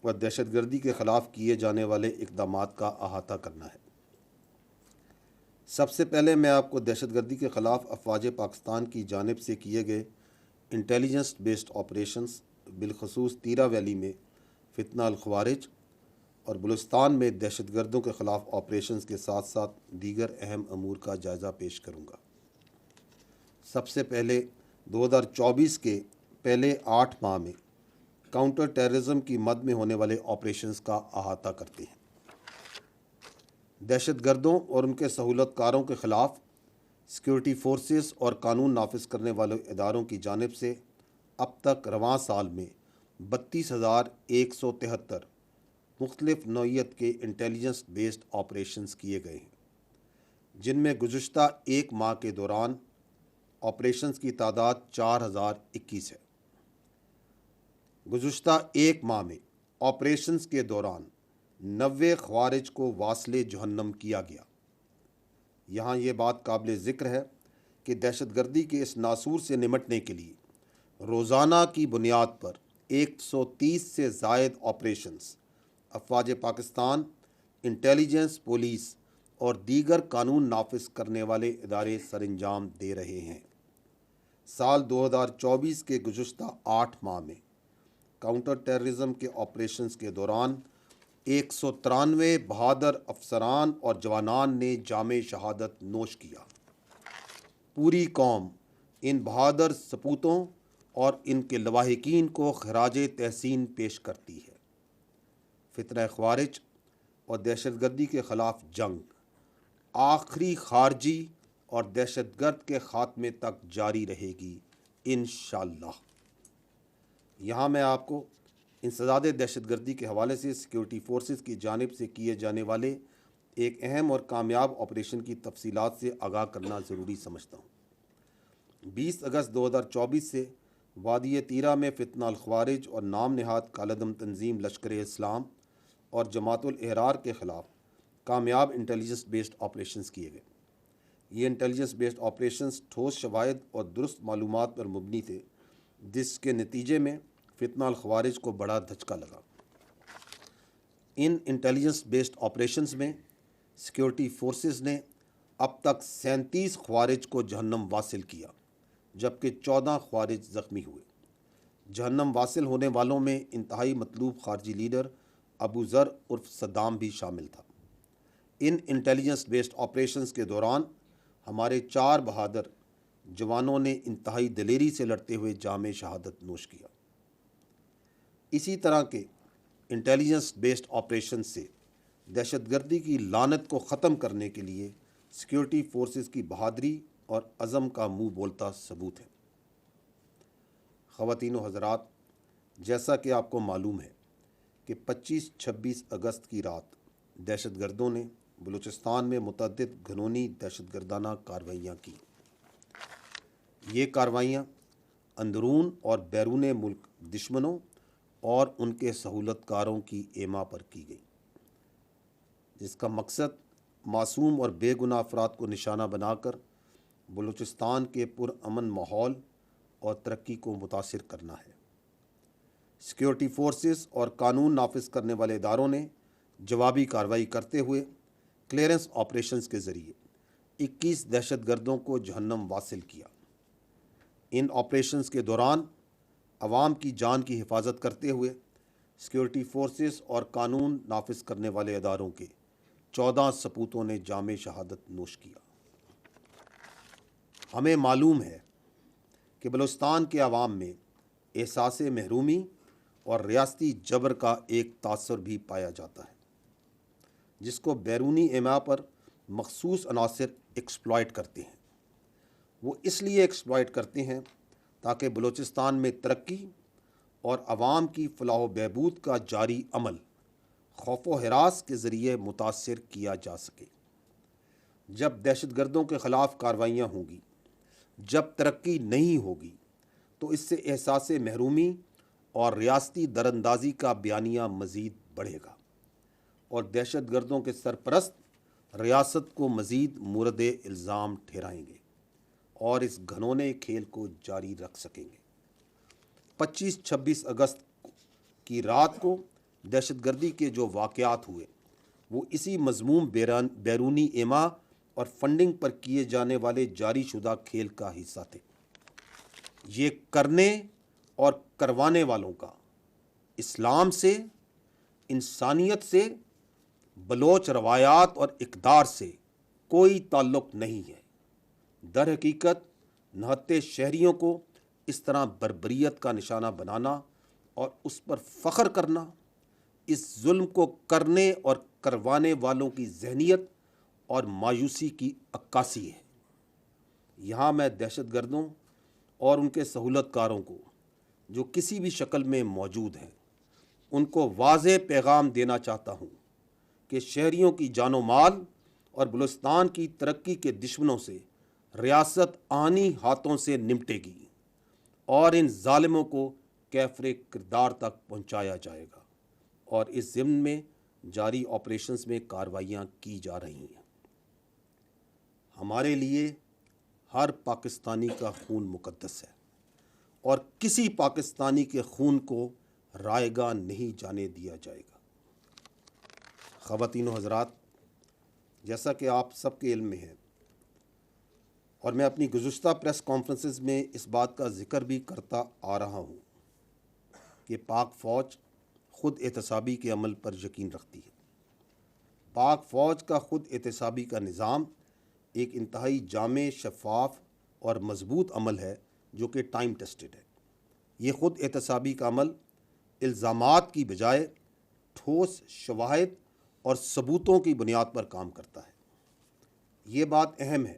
و دہشت گردی کے خلاف کیے جانے والے اقدامات کا احاطہ کرنا ہے۔ سب سے پہلے میں آپ کو دہشت گردی کے خلاف افواج پاکستان کی جانب سے کیے گئے انٹیلیجنس بیسڈ آپریشنز، بالخصوص تیرہ ویلی میں فتنہ الخوارج اور بلوچستان میں دہشت گردوں کے خلاف آپریشنز کے ساتھ ساتھ دیگر اہم امور کا جائزہ پیش کروں گا۔ سب سے پہلے 2024 کے پہلے 8 ماہ میں کاؤنٹر ٹیررزم کی مد میں ہونے والے آپریشنز کا احاطہ کرتے ہیں۔ دہشت گردوں اور ان کے سہولت کاروں کے خلاف سیکورٹی فورسز اور قانون نافذ کرنے والے اداروں کی جانب سے اب تک رواں سال میں 32,173 مختلف نوعیت کے انٹیلیجنس بیسڈ آپریشنز کیے گئے ہیں، جن میں گزشتہ ایک ماہ کے دوران آپریشنز کی تعداد 4,021 ہے۔ گزشتہ ایک ماہ میں آپریشنز کے دوران 90 خوارج کو واصل جہنم کیا گیا۔ یہاں یہ بات قابل ذکر ہے کہ دہشت گردی کے اس ناسور سے نمٹنے کے لیے روزانہ کی بنیاد پر 130 سے زائد آپریشنز افواج پاکستان، انٹیلیجنس، پولیس اور دیگر قانون نافذ کرنے والے ادارے سر انجام دے رہے ہیں۔ سال 2024 کے گزشتہ 8 ماہ میں کاؤنٹر ٹیررزم کے آپریشنز کے دوران 193 بہادر افسران اور جوانان نے جام شہادت نوش کیا۔ پوری قوم ان بہادر سپوتوں اور ان کے لواحقین کو خراج تحسین پیش کرتی ہے۔ فتنہ خوارج اور دہشت گردی کے خلاف جنگ آخری خارجی اور دہشت گرد کے خاتمے تک جاری رہے گی انشاءاللہ۔ یہاں میں آپ کو انسداد دہشت گردی کے حوالے سے سیکورٹی فورسز کی جانب سے کیے جانے والے ایک اہم اور کامیاب آپریشن کی تفصیلات سے آگاہ کرنا ضروری سمجھتا ہوں۔ 20 اگست 2024 سے وادی تیرہ میں فتنہ الخوارج اور نام نہاد کالعدم تنظیم لشکر اسلام اور جماعت الاحرار کے خلاف کامیاب انٹیلیجنس بیسڈ آپریشنز کیے گئے۔ یہ انٹیلیجنس بیسڈ آپریشنز ٹھوس شواہد اور درست معلومات پر مبنی تھے، جس کے نتیجے میں فتنہ الخوارج کو بڑا دھچکا لگا۔ ان انٹیلیجنس بیسڈ آپریشنز میں سیکورٹی فورسز نے اب تک 37 خوارج کو جہنم واصل کیا، جبکہ 14 خوارج زخمی ہوئے۔ جہنم واصل ہونے والوں میں انتہائی مطلوب خارجی لیڈر ابو ذر عرف صدام بھی شامل تھا۔ ان انٹیلیجنس بیسڈ آپریشنز کے دوران ہمارے 4 بہادر جوانوں نے انتہائی دلیری سے لڑتے ہوئے جام شہادت نوش کیا۔ اسی طرح کے انٹیلیجنس بیسڈ آپریشن سے دہشت گردی کی لعنت کو ختم کرنے کے لیے سیکورٹی فورسز کی بہادری اور عزم کا منہ بولتا ثبوت ہے۔ خواتین و حضرات، جیسا کہ آپ کو معلوم ہے کہ 25-26 اگست کی رات دہشت گردوں نے بلوچستان میں متعدد گھنونی دہشت گردانہ کارروائیاں کی۔ یہ کارروائیاں اندرون اور بیرون ملک دشمنوں اور ان کے سہولت کاروں کی ایما پر کی گئی، جس کا مقصد معصوم اور بے گناہ افراد کو نشانہ بنا کر بلوچستان کے پرامن ماحول اور ترقی کو متاثر کرنا ہے۔ سیکورٹی فورسز اور قانون نافذ کرنے والے اداروں نے جوابی کارروائی کرتے ہوئے کلیئرنس آپریشنز کے ذریعے 21 دہشت گردوں کو جہنم واصل کیا۔ ان آپریشنز کے دوران عوام کی جان کی حفاظت کرتے ہوئے سیکورٹی فورسز اور قانون نافذ کرنے والے اداروں کے 14 سپوتوں نے جام شہادت نوش کیا۔ ہمیں معلوم ہے کہ بلوچستان کے عوام میں احساس محرومی اور ریاستی جبر کا ایک تاثر بھی پایا جاتا ہے، جس کو بیرونی ایما پر مخصوص عناصر ایکسپلائٹ کرتے ہیں۔ وہ اس لیے ایکسپلائٹ کرتے ہیں تاکہ بلوچستان میں ترقی اور عوام کی فلاح و بہبود کا جاری عمل خوف و ہراس کے ذریعے متاثر کیا جا سکے۔ جب دہشت گردوں کے خلاف کارروائیاں ہوں گی، جب ترقی نہیں ہوگی، تو اس سے احساس محرومی اور ریاستی دراندازی کا بیانیہ مزید بڑھے گا اور دہشت گردوں کے سرپرست ریاست کو مزید مورد الزام ٹھہرائیں گے اور اس گھنونے کھیل کو جاری رکھ سکیں گے۔ 25-26 اگست کی رات کو دہشت گردی کے جو واقعات ہوئے وہ اسی مذموم بیرونی ایما اور فنڈنگ پر کیے جانے والے جاری شدہ کھیل کا حصہ تھے۔ یہ کرنے اور کروانے والوں کا اسلام سے، انسانیت سے، بلوچ روایات اور اقدار سے کوئی تعلق نہیں ہے۔ در حقیقت نہتے شہریوں کو اس طرح بربریت کا نشانہ بنانا اور اس پر فخر کرنا اس ظلم کو کرنے اور کروانے والوں کی ذہنیت اور مایوسی کی عکاسی ہے۔ یہاں میں دہشت گردوں اور ان کے سہولت کاروں کو جو کسی بھی شکل میں موجود ہیں ان کو واضح پیغام دینا چاہتا ہوں کہ شہریوں کی جان و مال اور بلوچستان کی ترقی کے دشمنوں سے ریاست آنی ہاتھوں سے نمٹے گی اور ان ظالموں کو کیفر کردار تک پہنچایا جائے گا، اور اس ضمن میں جاری آپریشنز میں کارروائیاں کی جا رہی ہیں۔ ہمارے لیے ہر پاکستانی کا خون مقدس ہے اور کسی پاکستانی کے خون کو رائیگاں نہیں جانے دیا جائے گا۔ خواتین و حضرات، جیسا کہ آپ سب کے علم میں ہے اور میں اپنی گزشتہ پریس کانفرنسز میں اس بات کا ذکر بھی کرتا آ رہا ہوں کہ پاک فوج خود احتسابی کے عمل پر یقین رکھتی ہے۔ پاک فوج کا خود احتسابی کا نظام ایک انتہائی جامع، شفاف اور مضبوط عمل ہے جو کہ ٹائم ٹیسٹڈ ہے۔ یہ خود احتسابی کا عمل الزامات کی بجائے ٹھوس شواہد اور ثبوتوں کی بنیاد پر کام کرتا ہے۔ یہ بات اہم ہے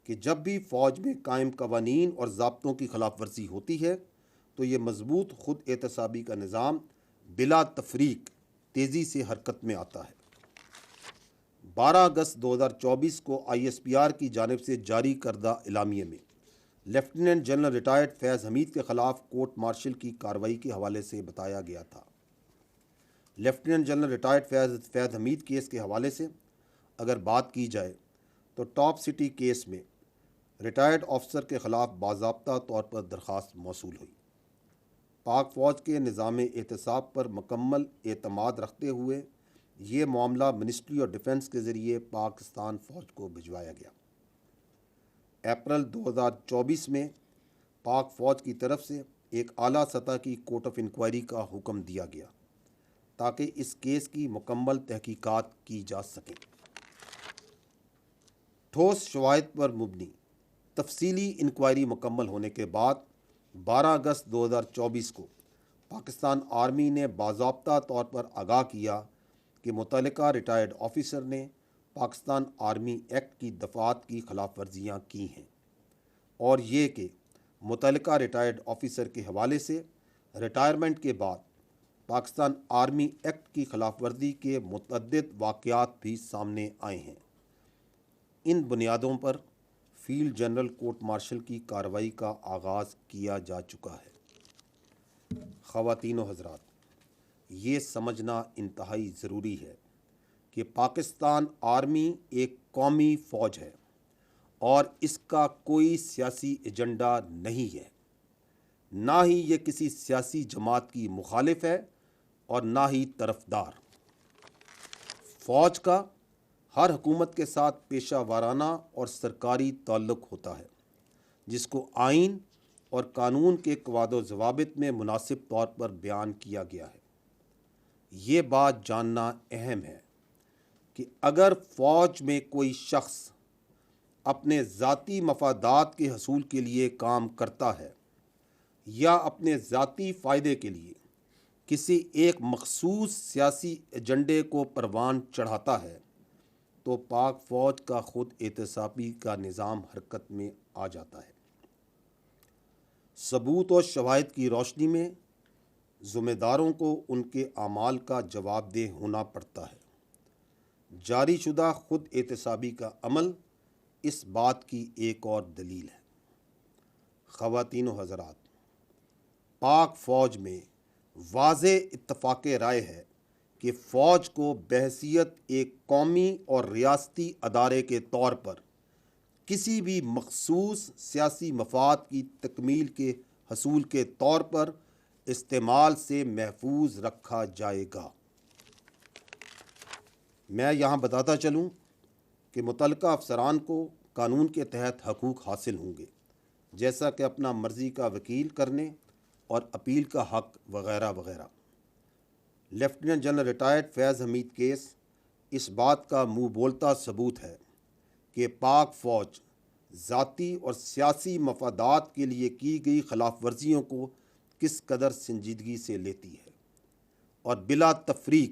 کہ جب بھی فوج میں قائم قوانین اور ضابطوں کی خلاف ورزی ہوتی ہے تو یہ مضبوط خود احتسابی کا نظام بلا تفریق تیزی سے حرکت میں آتا ہے۔ 12 اگست 2024 کو ISPR کی جانب سے جاری کردہ اعلامیے میں لیفٹیننٹ جنرل ریٹائرڈ فیض حمید کے خلاف کورٹ مارشل کی کارروائی کے حوالے سے بتایا گیا تھا۔ لیفٹیننٹ جنرل ریٹائرڈ فیض حمید کیس کے حوالے سے اگر بات کی جائے تو ٹاپ سٹی کیس میں ریٹائرڈ آفیسر کے خلاف باضابطہ طور پر درخواست موصول ہوئی۔ پاک فوج کے نظام احتساب پر مکمل اعتماد رکھتے ہوئے یہ معاملہ منسٹری آف ڈیفنس کے ذریعے پاکستان فوج کو بھجوایا گیا۔ اپریل 2024 میں پاک فوج کی طرف سے ایک اعلیٰ سطح کی کورٹ آف انکوائری کا حکم دیا گیا تاکہ اس کیس کی مکمل تحقیقات کی جا سکیں۔ ٹھوس شواہد پر مبنی تفصیلی انکوائری مکمل ہونے کے بعد 12 اگست 2024 کو پاکستان آرمی نے باضابطہ طور پر آگاہ کیا کہ متعلقہ ریٹائرڈ آفیسر نے پاکستان آرمی ایکٹ کی دفعات کی خلاف ورزیاں کی ہیں، اور یہ کہ متعلقہ ریٹائرڈ آفیسر کے حوالے سے ریٹائرمنٹ کے بعد پاکستان آرمی ایکٹ کی خلاف ورزی کے متعدد واقعات بھی سامنے آئے ہیں۔ ان بنیادوں پر فیلڈ جنرل کورٹ مارشل کی کارروائی کا آغاز کیا جا چکا ہے۔ خواتین و حضرات، یہ سمجھنا انتہائی ضروری ہے کہ پاکستان آرمی ایک قومی فوج ہے اور اس کا کوئی سیاسی ایجنڈا نہیں ہے، نہ ہی یہ کسی سیاسی جماعت کی مخالف ہے اور نہ ہی طرفدار۔ فوج کا ہر حکومت کے ساتھ پیشہ ورانہ اور سرکاری تعلق ہوتا ہے، جس کو آئین اور قانون کے قواعد و ضوابط میں مناسب طور پر بیان کیا گیا ہے۔ یہ بات جاننا اہم ہے کہ اگر فوج میں کوئی شخص اپنے ذاتی مفادات کے حصول کے لیے کام کرتا ہے یا اپنے ذاتی فائدے کے لیے کسی ایک مخصوص سیاسی ایجنڈے کو پروان چڑھاتا ہے تو پاک فوج کا خود احتسابی کا نظام حرکت میں آ جاتا ہے۔ ثبوت و شواہد کی روشنی میں ذمہ داروں کو ان کے اعمال کا جواب دہ ہونا پڑتا ہے۔ جاری شدہ خود احتسابی کا عمل اس بات کی ایک اور دلیل ہے۔ خواتین و حضرات، پاک فوج میں واضح اتفاق رائے ہے کہ فوج کو بحیثیت ایک قومی اور ریاستی ادارے کے طور پر کسی بھی مخصوص سیاسی مفاد کی تکمیل کے حصول کے طور پر استعمال سے محفوظ رکھا جائے گا۔ میں یہاں بتاتا چلوں کہ متعلقہ افسران کو قانون کے تحت حقوق حاصل ہوں گے، جیسا کہ اپنا مرضی کا وکیل کرنے اور اپیل کا حق وغیرہ وغیرہ۔ لیفٹیننٹ جنرل ریٹائرڈ فیض حمید کیس اس بات کا منہ بولتا ثبوت ہے کہ پاک فوج ذاتی اور سیاسی مفادات کے لیے کی گئی خلاف ورزیوں کو کس قدر سنجیدگی سے لیتی ہے اور بلا تفریق